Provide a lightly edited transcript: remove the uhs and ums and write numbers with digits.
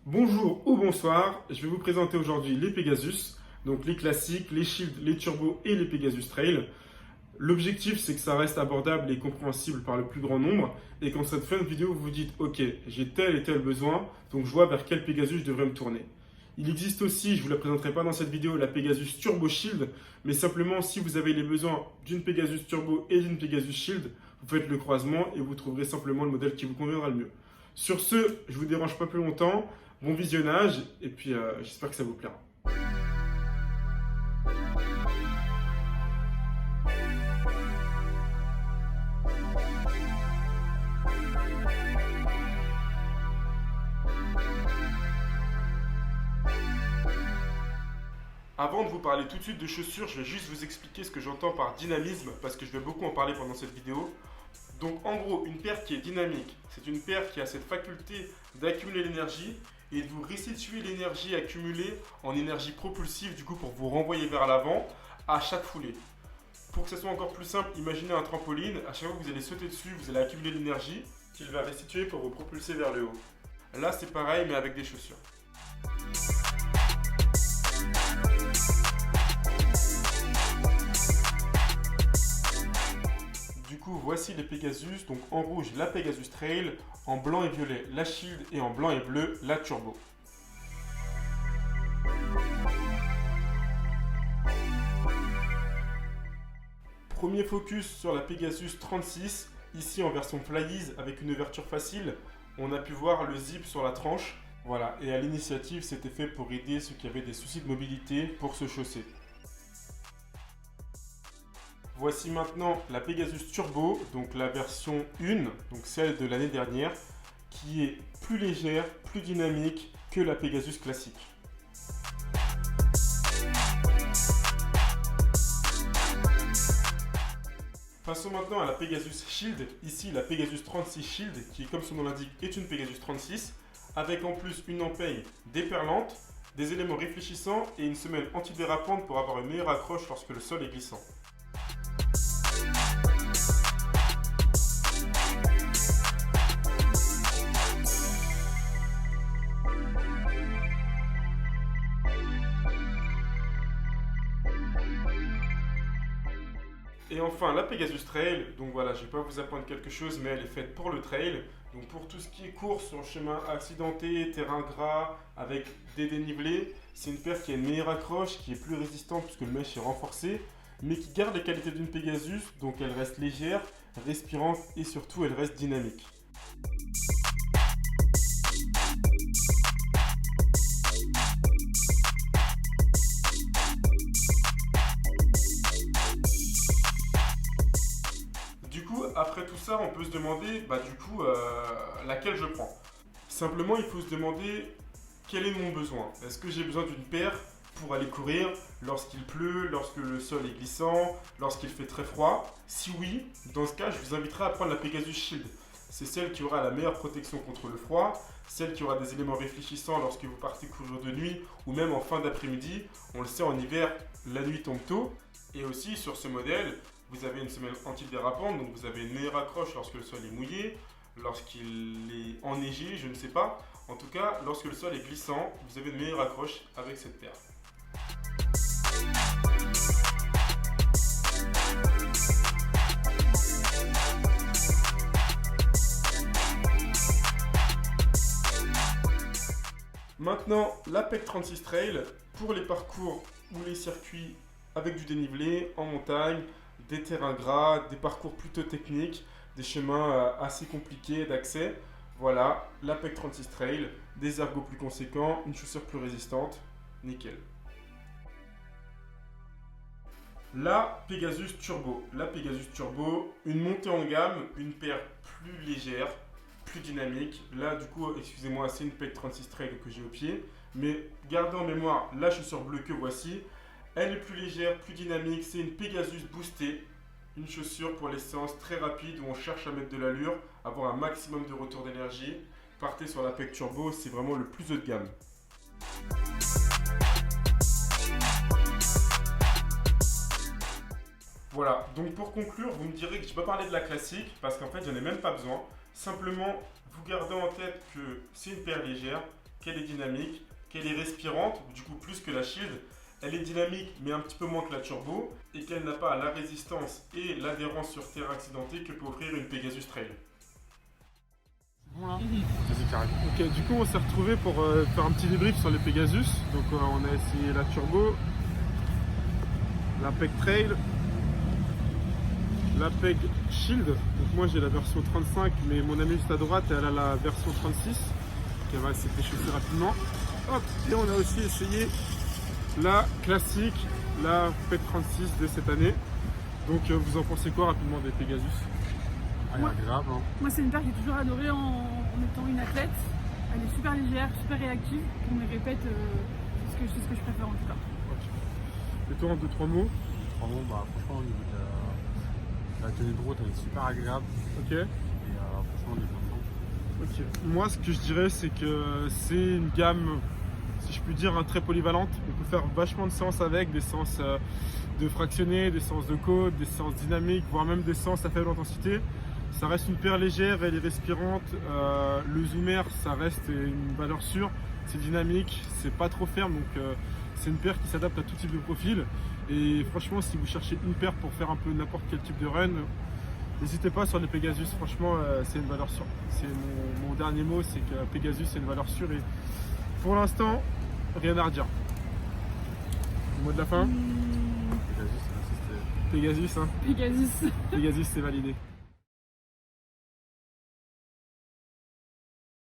Bonjour ou bonsoir, je vais vous présenter aujourd'hui les Pegasus, donc les classiques, les Shield, les Turbo et les Pegasus Trail. L'objectif c'est que ça reste abordable et compréhensible par le plus grand nombre et qu'en cette fin de vidéo vous vous dites ok, j'ai tel et tel besoin, donc je vois vers quel Pegasus je devrais me tourner. Il existe aussi, je ne vous la présenterai pas dans cette vidéo, la Pegasus Turbo Shield, mais simplement si vous avez les besoins d'une Pegasus Turbo et d'une Pegasus Shield, vous faites le croisement et vous trouverez simplement le modèle qui vous conviendra le mieux. Sur ce, je vous dérange pas plus longtemps. Bon visionnage et puis j'espère que ça vous plaira. Avant de vous parler tout de suite de chaussures, je vais juste vous expliquer ce que j'entends par dynamisme parce que je vais beaucoup en parler pendant cette vidéo. Donc en gros, une paire qui est dynamique, c'est une paire qui a cette faculté d'accumuler l'énergie et de vous restituer l'énergie accumulée en énergie propulsive du coup pour vous renvoyer vers l'avant à chaque foulée. Pour que ce soit encore plus simple, imaginez un trampoline, à chaque fois que vous allez sauter dessus, vous allez accumuler l'énergie qu'il va restituer pour vous propulser vers le haut. Là c'est pareil mais avec des chaussures. Du coup, voici les Pegasus. Donc en rouge, la Pegasus Trail, en blanc et violet, la Shield et en blanc et bleu, la Turbo. Premier focus sur la Pegasus 36, ici en version Fly-Ease avec une ouverture facile. On a pu voir le zip sur la tranche. Voilà, et à l'initiative, c'était fait pour aider ceux qui avaient des soucis de mobilité pour se chausser. Voici maintenant la Pegasus Turbo, donc la version 1, donc celle de l'année dernière, qui est plus légère, plus dynamique que la Pegasus classique. Passons maintenant à la Pegasus Shield, ici la Pegasus 36 Shield, qui comme son nom l'indique est une Pegasus 36, avec en plus une empeigne déperlante, des éléments réfléchissants et une semelle antidérapante pour avoir une meilleure accroche lorsque le sol est glissant. Et enfin la Pegasus Trail, donc voilà, je ne vais pas vous apprendre quelque chose, mais elle est faite pour le trail. Donc pour tout ce qui est course sur chemin accidenté, terrain gras, avec des dénivelés, c'est une paire qui a une meilleure accroche, qui est plus résistante puisque le mesh est renforcé, mais qui garde les qualités d'une Pegasus, donc elle reste légère, respirante et surtout elle reste dynamique. Du coup, après tout ça, on peut se demander, laquelle je prends. Simplement, il faut se demander quel est mon besoin. Est-ce que j'ai besoin d'une paire pour aller courir lorsqu'il pleut, lorsque le sol est glissant, lorsqu'il fait très froid? Si oui, dans ce cas, je vous inviterai à prendre la Pegasus Shield. C'est celle qui aura la meilleure protection contre le froid, celle qui aura des éléments réfléchissants lorsque vous partez courir de nuit ou même en fin d'après-midi. On le sait, en hiver, la nuit tombe tôt. Et aussi, sur ce modèle, vous avez une semelle antidérapante, donc vous avez une meilleure accroche lorsque le sol est mouillé, lorsqu'il est enneigé, je ne sais pas. En tout cas, lorsque le sol est glissant, vous avez une meilleure accroche avec cette paire. Maintenant, la PEC 36 Trail pour les parcours ou les circuits avec du dénivelé en montagne, des terrains gras, des parcours plutôt techniques, des chemins assez compliqués d'accès. Voilà, la PEC 36 Trail, des ergots plus conséquents, une chaussure plus résistante, nickel. La Pegasus Turbo. La Pegasus Turbo, une montée en gamme, une paire plus légère, plus dynamique. Là, du coup, excusez-moi, c'est une PEC 36 Trail que j'ai au pied. Mais gardez en mémoire la chaussure bleue que voici. Elle est plus légère, plus dynamique. C'est une Pegasus boostée. Une chaussure pour les séances très rapides où on cherche à mettre de l'allure, avoir un maximum de retour d'énergie. Partez sur la PEC Turbo, c'est vraiment le plus haut de gamme. Voilà, donc pour conclure, vous me direz que je n'ai pas parlé de la classique parce qu'en fait, j'en ai même pas besoin. Simplement, vous gardez en tête que c'est une paire légère, qu'elle est dynamique, qu'elle est respirante, du coup plus que la Shield. Elle est dynamique mais un petit peu moins que la Turbo et qu'elle n'a pas la résistance et l'adhérence sur terrain accidenté que peut offrir une Pegasus Trail. Bon là. Vas-y, carré. Ok, du coup on s'est retrouvé pour faire un petit débrief sur les Pegasus. Donc on a essayé la Turbo, la Peg Trail, la Peg Shield. Donc moi j'ai la version 35, mais mon amie juste à droite elle a la version 36 qui va essayer de déchausser rapidement. Hop, et on a aussi essayé la classique, la Peg 36 de cette année. Donc vous en pensez quoi rapidement des Pegasus? Elle est agréable. Hein. Moi, c'est une paire que j'ai toujours adorée en étant une athlète. Elle est super légère, super réactive. On me répète, c'est ce que je préfère en tout cas. Et toi en 2-3 mots? Franchement, franchement, au niveau de la tenue de route, elle est super agréable. Ok. Et franchement, on est content. Ok. Moi, ce que je dirais, c'est que c'est une gamme, si je puis dire, très polyvalente. On peut faire vachement de séances avec, des séances de fractionnés, des séances de côte, des séances dynamiques, voire même des séances à faible intensité. Ça reste une paire légère, elle est respirante. Le zoomer, ça reste une valeur sûre. C'est dynamique, c'est pas trop ferme, donc c'est une paire qui s'adapte à tout type de profil. Et franchement, si vous cherchez une paire pour faire un peu n'importe quel type de run, n'hésitez pas sur les Pegasus. Franchement, c'est une valeur sûre. C'est mon dernier mot, c'est que Pegasus, c'est une valeur sûre. Et pour l'instant, rien à redire. Le mot de la fin? Pegasus, c'est Pegasus, hein. Pegasus. Pegasus, c'est validé.